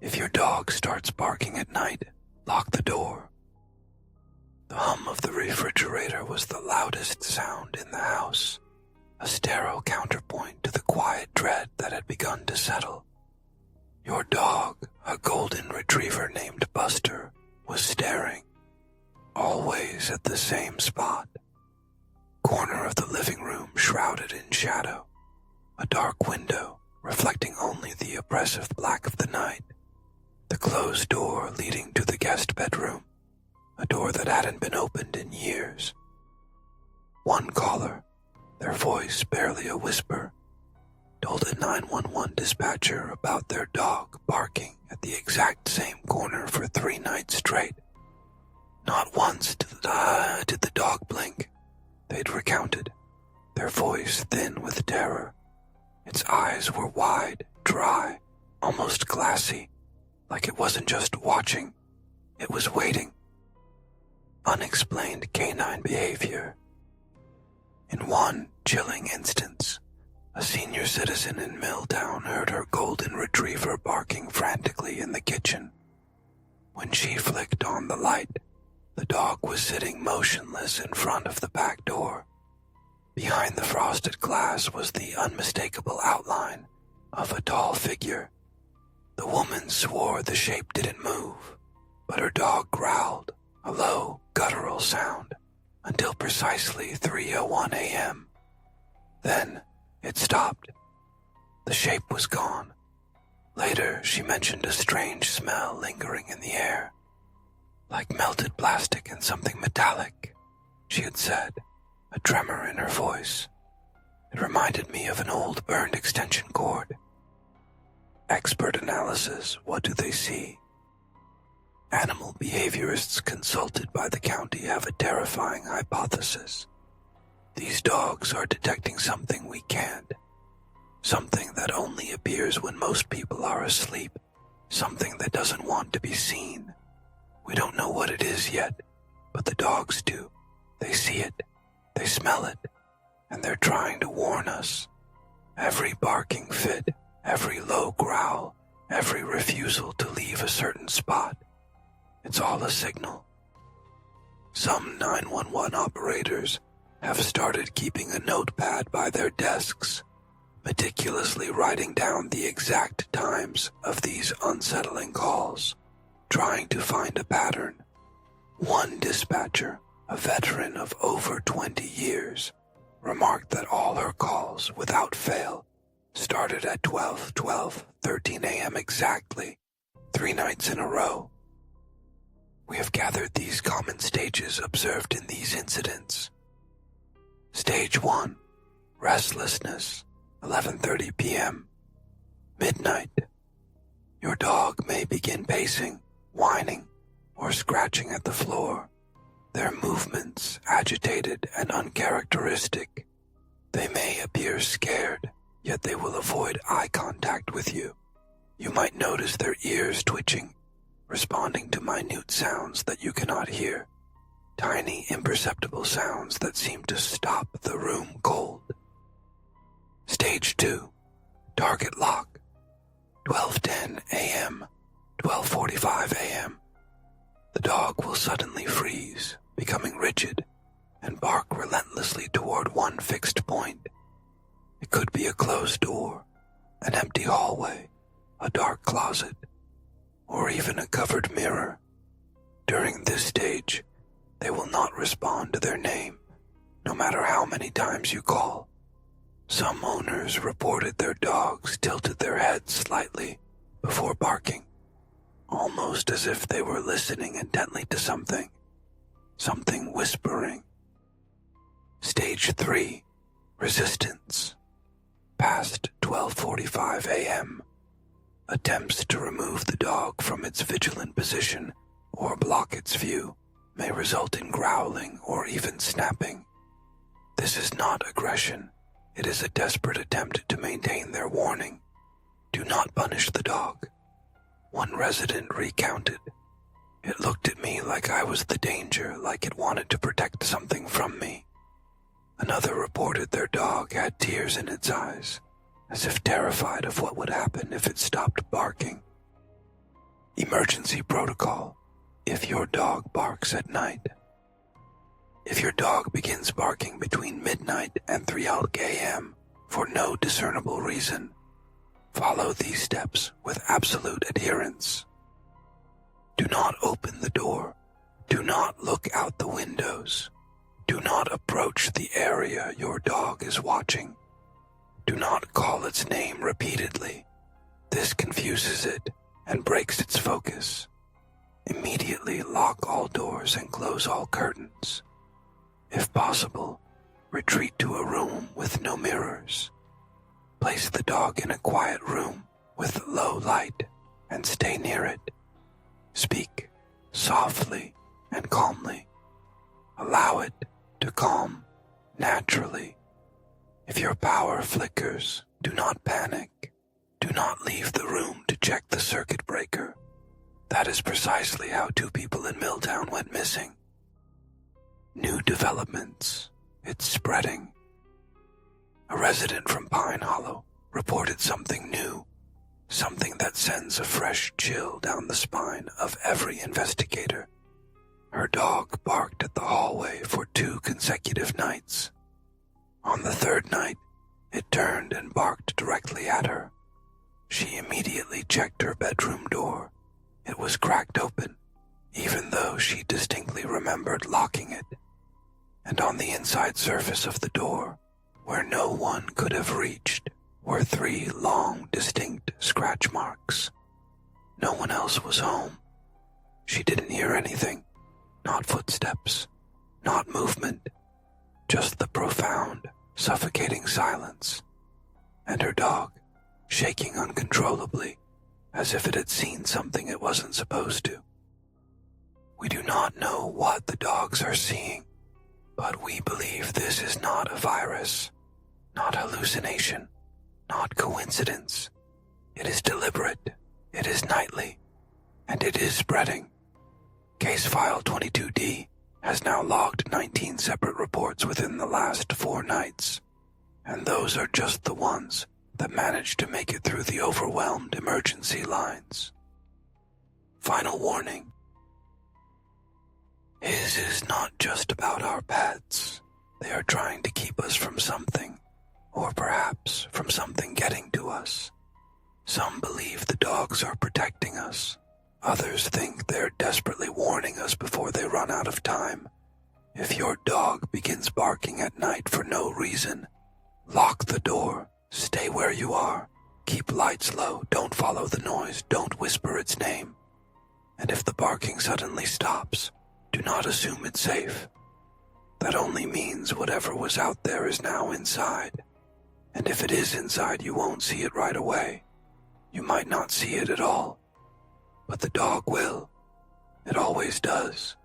If your dog starts barking at night, lock the door. The hum of the refrigerator was the loudest sound in the house, a sterile counterpoint to the quiet dread that had begun to settle. Your dog, a golden retriever named Buster, was staring, always at the same spot. Corner of the living room shrouded in shadow, a dark window reflecting only the oppressive black of the night, the closed door leading to the guest bedroom, a door that hadn't been opened in years. One caller, their voice barely a whisper, told a 911 dispatcher about their dog barking at the exact same corner for 3 nights straight. Not once did the dog blink, they'd recounted, their voice thin with terror. Its eyes were wide, dry, almost glassy, like it wasn't just watching, it was waiting. Unexplained canine behavior. In one chilling instance, a senior citizen in Milltown heard her golden retriever barking frantically in the kitchen. When she flicked on the light, the dog was sitting motionless in front of the back door. Behind the frosted glass was the unmistakable outline of a tall figure. The woman swore the shape didn't move, but her dog growled, a low, guttural sound, until precisely 3:01 a.m. Then it stopped. The shape was gone. Later, she mentioned a strange smell lingering in the air, like melted plastic and something metallic, she had said, a tremor in her voice. It reminded me of an old burned extension cord. Expert analysis, what do they see? Animal behaviorists consulted by the county have a terrifying hypothesis. These dogs are detecting something we can't. Something that only appears when most people are asleep. Something that doesn't want to be seen. We don't know what it is yet, but the dogs do. They see it, they smell it, and they're trying to warn us. Every barking fit, every low growl, every refusal to leave a certain spot. It's all a signal. Some 911 operators have started keeping a notepad by their desks, meticulously writing down the exact times of these unsettling calls, trying to find a pattern. One dispatcher, a veteran of over 20 years, remarked that all her calls, without fail, started at 13 a.m. exactly, 3 nights in a row. We have gathered these common stages observed in these incidents. Stage 1, restlessness, 11:30 p.m. Midnight. Your dog may begin pacing, whining, or scratching at the floor. Their movements agitated and uncharacteristic. They may appear scared, yet they will avoid eye contact with you. You might notice their ears twitching, responding to minute sounds that you cannot hear. Tiny, imperceptible sounds that seem to stop the room cold. Stage 2, target lock, 12:10 a.m., 12:45 a.m. The dog will suddenly freeze, becoming rigid, and bark relentlessly toward one fixed point. It could be a closed door, an empty hallway, a dark closet, or even a covered mirror. During this stage, they will not respond to their name, no matter how many times you call. Some owners reported their dogs tilted their heads slightly before barking, almost as if they were listening intently to something whispering. Stage 3, resistance. Past 12:45 a.m. Attempts to remove the dog from its vigilant position or block its view may result in growling or even snapping. This is not aggression. It is a desperate attempt to maintain their warning. Do not punish the dog. One resident recounted, "It looked at me like I was the danger, like it wanted to protect something from me." Another reported their dog had tears in its eyes, as if terrified of what would happen if it stopped barking. Emergency protocol. If your dog barks at night. If your dog begins barking between midnight and 3 a.m. for no discernible reason, follow these steps with absolute adherence. Do not open the door. Do not look out the windows. Do not approach the area your dog is watching. Do not call its name repeatedly. This confuses it and breaks its focus. Immediately lock all doors and close all curtains. If possible, retreat to a room with no mirrors. Place the dog in a quiet room with low light and stay near it. Speak softly and calmly. Allow it to calm naturally. If your power flickers, do not panic. Do not leave the room to check the circuit breaker. That is precisely how 2 people in Milltown went missing. New developments. It's spreading. A resident from Pine Hollow reported something new, something that sends a fresh chill down the spine of every investigator. Her dog barked at the hallway for 2 consecutive nights. On the 3rd night, it turned and barked directly at her. She immediately checked her bedroom door. It was cracked open, even though she distinctly remembered locking it. And on the inside surface of the door, where no one could have reached, were 3 long, distinct scratch marks. No one else was home. She didn't hear anything, not footsteps, not movement, just the profound, suffocating silence, and her dog shaking uncontrollably, as if it had seen something it wasn't supposed to. We do not know what the dogs are seeing, but we believe this is not a virus, not hallucination, not coincidence. It is deliberate, it is nightly, and it is spreading. Case file 22D has now logged 19 separate reports within the last 4 nights, and those are just the ones that managed to make it through the overwhelmed emergency lines. Final warning. His is not just about our pets. They are trying to keep us from something, or perhaps from something getting to us. Some believe the dogs are protecting us. Others think they're desperately warning us before they run out of time. If your dog begins barking at night for no reason, lock the door. Stay where you are. Keep lights low. Don't follow the noise. Don't whisper its name. And if the barking suddenly stops, do not assume it's safe. That only means whatever was out there is now inside. And if it is inside, you won't see it right away. You might not see it at all. But the dog will. It always does.